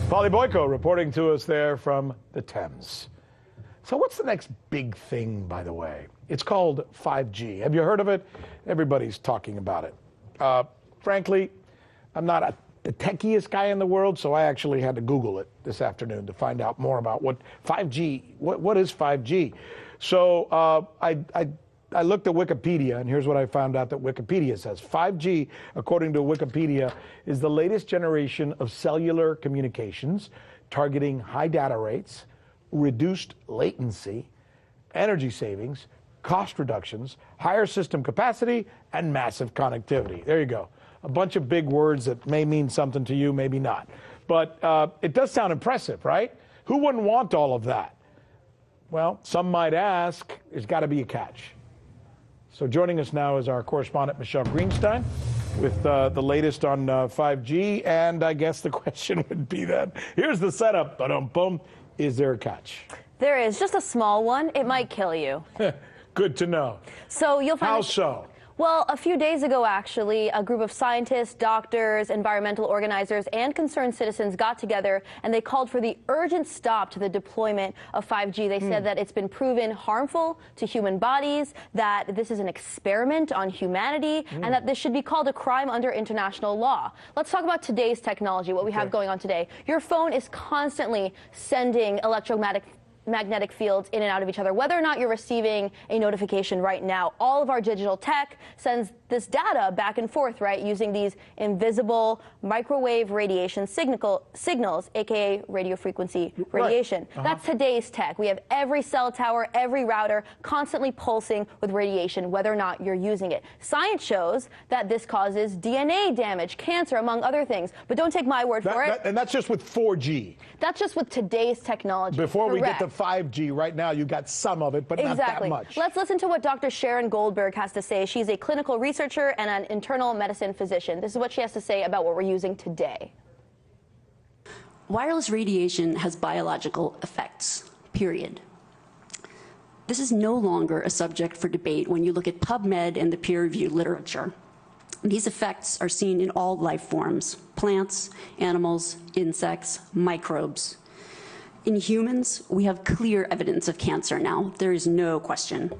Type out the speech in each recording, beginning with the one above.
Polly Boyko reporting to us there from the Thames. So what's the next big thing, by the way? It's called 5G. Have you heard of it? Everybody's talking about it. Frankly, I'm not the techiest guy in the world, so I actually had to Google it this afternoon to find out more about what 5G, what is 5G? So I looked at Wikipedia, and here's what I found out that Wikipedia says. 5G, according to Wikipedia, is the latest generation of cellular communications targeting high data rates, reduced latency, energy savings, cost reductions, higher system capacity, and massive connectivity. There you go. A bunch of big words that may mean something to you, maybe not. But it does sound impressive, right? Who wouldn't want all of that? Well, some might ask, there's got to be a catch. So joining us now is our correspondent, Michelle Greenstein, with the latest on 5G. And I guess the question would be that, here's the setup, ba-dum-bum, is there a catch? There is, just a small one. It might kill you. Good to know. So you'll find. How so? Well, a few days ago, actually, a group of scientists, doctors, environmental organizers, and concerned citizens got together and they called for the urgent stop to the deployment of 5G. They said that it's been proven harmful to human bodies, that this is an experiment on humanity, and that this should be called a crime under international law. Let's talk about today's technology, what we have going on today. Your phone is constantly sending electromagnetic fields in and out of each other, whether or not you're receiving a notification right now. All of our digital tech sends this data back and forth, right, using these invisible microwave radiation signals, aka radio frequency radiation. Right. That's today's tech. We have every cell tower, every router constantly pulsing with radiation, whether or not you're using it. Science shows that this causes DNA damage, cancer, among other things. But don't take my word for it. And that's just with 4G. That's just with today's technology. Before we get to 5G, right now you got some of it, but not that much. Let's listen to what Dr. Sharon Goldberg has to say. She's a clinical researcher and an internal medicine physician. This is what she has to say about what we're using today. Wireless radiation has biological effects, period. This is no longer a subject for debate when you look at PubMed and the peer-reviewed literature. These effects are seen in all life forms: plants, animals, insects, microbes. In humans, we have clear evidence of cancer now. There is no question.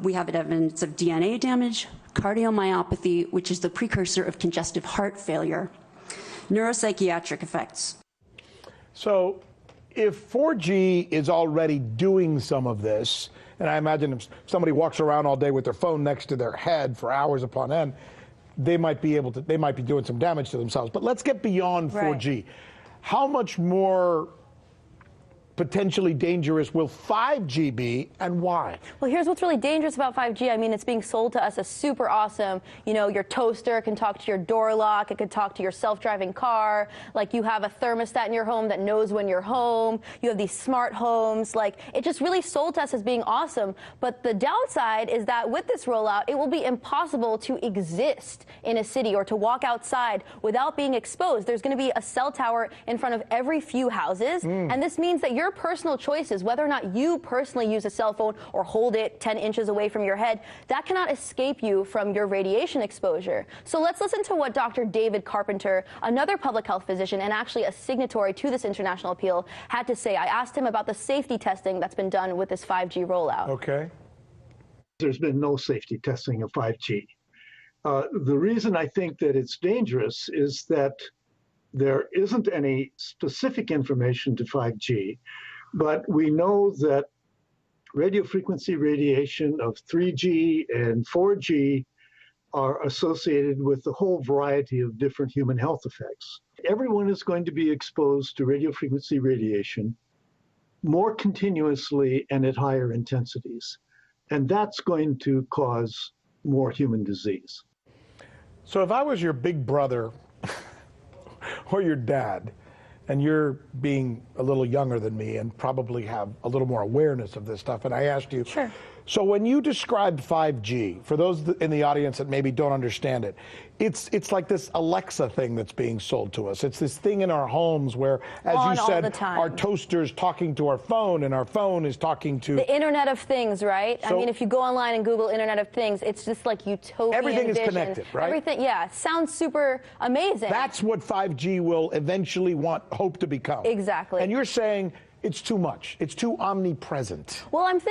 We have evidence of DNA damage, cardiomyopathy, which is the precursor of congestive heart failure, neuropsychiatric effects. So if 4G is already doing some of this, and I imagine if somebody walks around all day with their phone next to their head for hours upon end, they might be doing some damage to themselves. But let's get beyond 4G. Right. How much more potentially dangerous will 5G be, and why? Well, here's what's really dangerous about 5G. I mean, it's being sold to us as super awesome. You know, your toaster can talk to your door lock. It can talk to your self-driving car. Like, you have a thermostat in your home that knows when you're home. You have these smart homes. Like, it just really sold to us as being awesome. But the downside is that with this rollout, it will be impossible to exist in a city or to walk outside without being exposed. There's going to be a cell tower in front of every few houses, and this means that your personal choices, whether or not you personally use a cell phone or hold it 10 inches away from your head, that cannot escape you from your radiation exposure. So let's listen to what Dr. David Carpenter, another public health physician and actually a signatory to this international appeal, had to say. I asked him about the safety testing that's been done with this 5G rollout. Okay. There's been no safety testing of 5G. The reason I think that it's dangerous is that there isn't any specific information to 5G. But we know that radio frequency radiation of 3G and 4G are associated with a whole variety of different human health effects. Everyone is going to be exposed to radio frequency radiation more continuously and at higher intensities. And that's going to cause more human disease. So if I was your big brother or your dad, and you're being a little younger than me and probably have a little more awareness of this stuff, and I asked you, sure, So when you described 5G, for those in the audience that maybe don't understand it, it's like this Alexa thing that's being sold to us. It's this thing in our homes where, as you said, our toaster's talking to our phone and our phone is talking to... The Internet of Things, right? I mean, if you go online and Google Internet of Things, it's just like utopian Everything is vision. connected, right? Everything, yeah. Sounds super amazing. That's what 5G will eventually hope to become. Exactly. And you're saying it's too much. It's too omnipresent. Well, I'm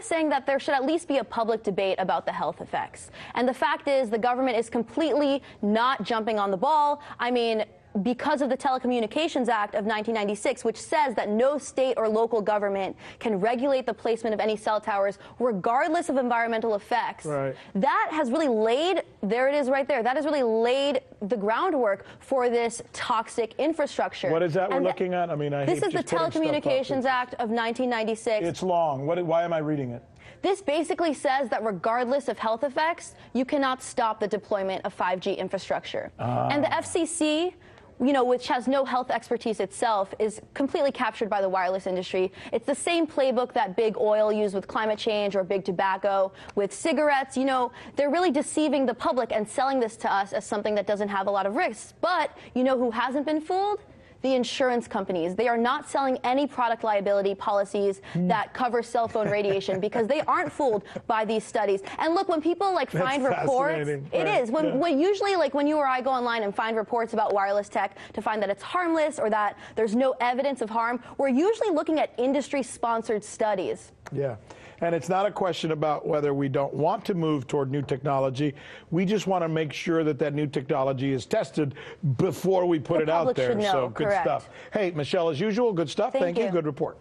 saying that there should at least be a public debate about the health effects. And the fact is the government is completely not jumping on the ball. I mean, because of the Telecommunications Act of 1996, which says that no state or local government can regulate the placement of any cell towers regardless of environmental effects. Right. That has really laid, there it is right there, that has really laid the groundwork for this toxic infrastructure. What is that we're looking at? I mean, this is the Telecommunications Act of 1996. It's long. Why am I reading it? This basically says that regardless of health effects, you cannot stop the deployment of 5G infrastructure. And the FCC, you know, which has no health expertise itself, is completely captured by the wireless industry. It's the same playbook that big oil used with climate change or big tobacco with cigarettes. You know, they're really deceiving the public and selling this to us as something that doesn't have a lot of risks. But you know who hasn't been fooled? The insurance companies. They are not selling any product liability policies that cover cell phone radiation because they aren't fooled by these studies. And look, when people find reports, it is. When usually when you or I go online and find reports about wireless tech to find that it's harmless or that there's no evidence of harm, we're usually looking at industry-sponsored studies. Yeah. And it's not a question about whether we don't want to move toward new technology. We just want to make sure that that new technology is tested before we put it out there. Should know. So good stuff. Hey, Michelle, as usual, good stuff. Thank you. Good report.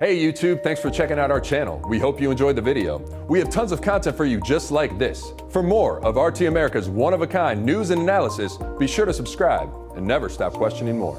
Hey YouTube, thanks for checking out our channel. We hope you enjoyed the video. We have tons of content for you just like this. For more of RT America's one-of-a-kind news and analysis, be sure to subscribe and never stop questioning more.